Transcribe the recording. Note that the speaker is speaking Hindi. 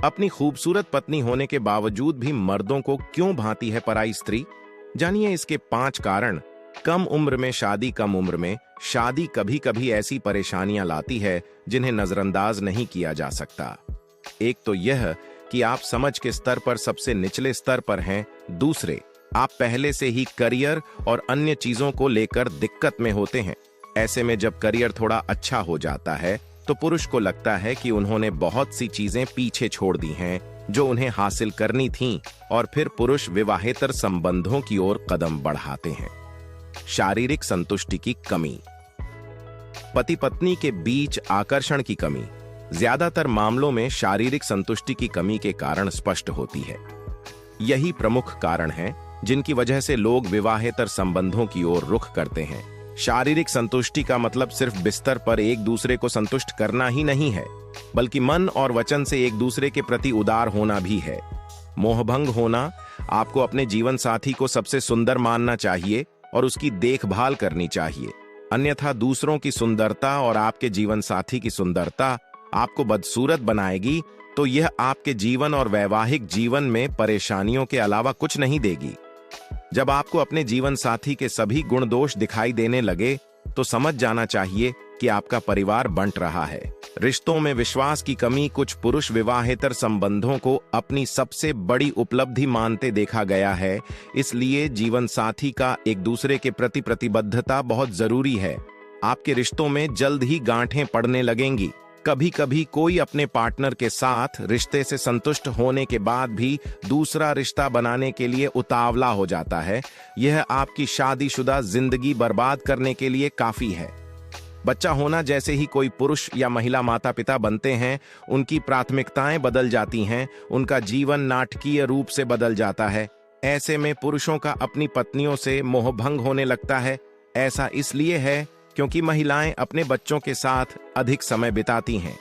अपनी खूबसूरत पत्नी होने के बावजूद भी मर्दों को क्यों भाती है पराई स्त्री? जानिए इसके 5 कारण। कम उम्र में शादी। कम उम्र में शादी कभी कभी ऐसी परेशानियां लाती है जिन्हें नजरअंदाज नहीं किया जा सकता। एक तो यह कि आप समझ के स्तर पर सबसे निचले स्तर पर हैं। दूसरे, आप पहले से ही करियर और अन्य चीजों को लेकर दिक्कत में होते हैं। ऐसे में जब करियर थोड़ा अच्छा हो जाता है तो पुरुष को लगता है कि उन्होंने बहुत सी चीजें पीछे छोड़ दी हैं जो उन्हें हासिल करनी थीं, और फिर पुरुष विवाहेतर संबंधों की ओर कदम बढ़ाते हैं। शारीरिक संतुष्टि की कमी। पति पत्नी के बीच आकर्षण की कमी ज्यादातर मामलों में शारीरिक संतुष्टि की कमी के कारण स्पष्ट होती है। यही प्रमुख कारण है जिनकी वजह से लोग विवाहेतर संबंधों की ओर रुख करते हैं। शारीरिक संतुष्टि का मतलब सिर्फ बिस्तर पर एक दूसरे को संतुष्ट करना ही नहीं है, बल्कि मन और वचन से एक दूसरे के प्रति उदार होना भी है। मोहभंग होना। आपको अपने जीवन साथी को सबसे सुंदर मानना चाहिए और उसकी देखभाल करनी चाहिए, अन्यथा दूसरों की सुंदरता और आपके जीवन साथी की सुंदरता आपको बदसूरत बनाएगी, तो यह आपके जीवन और वैवाहिक जीवन में परेशानियों के अलावा कुछ नहीं देगी। जब आपको अपने जीवन साथी के सभी गुण दोष दिखाई देने लगे तो समझ जाना चाहिए कि आपका परिवार बंट रहा है। रिश्तों में विश्वास की कमी। कुछ पुरुष विवाहेतर संबंधों को अपनी सबसे बड़ी उपलब्धि मानते देखा गया है, इसलिए जीवन साथी का एक दूसरे के प्रति प्रतिबद्धता बहुत जरूरी है। आपके रिश्तों में जल्द ही गांठें पड़ने लगेंगी। कभी कभी कोई अपने पार्टनर के साथ रिश्ते से संतुष्ट होने के बाद भी दूसरा रिश्ता बनाने के लिए उतावला हो जाता है। यह आपकी शादीशुदा जिंदगी बर्बाद करने के लिए काफी है। बच्चा होना। जैसे ही कोई पुरुष या महिला माता पिता बनते हैं, उनकी प्राथमिकताएं बदल जाती हैं, उनका जीवन नाटकीय रूप से बदल जाता है। ऐसे में पुरुषों का अपनी पत्नियों से मोहभंग होने लगता है। ऐसा इसलिए है क्योंकि महिलाएं अपने बच्चों के साथ अधिक समय बिताती हैं।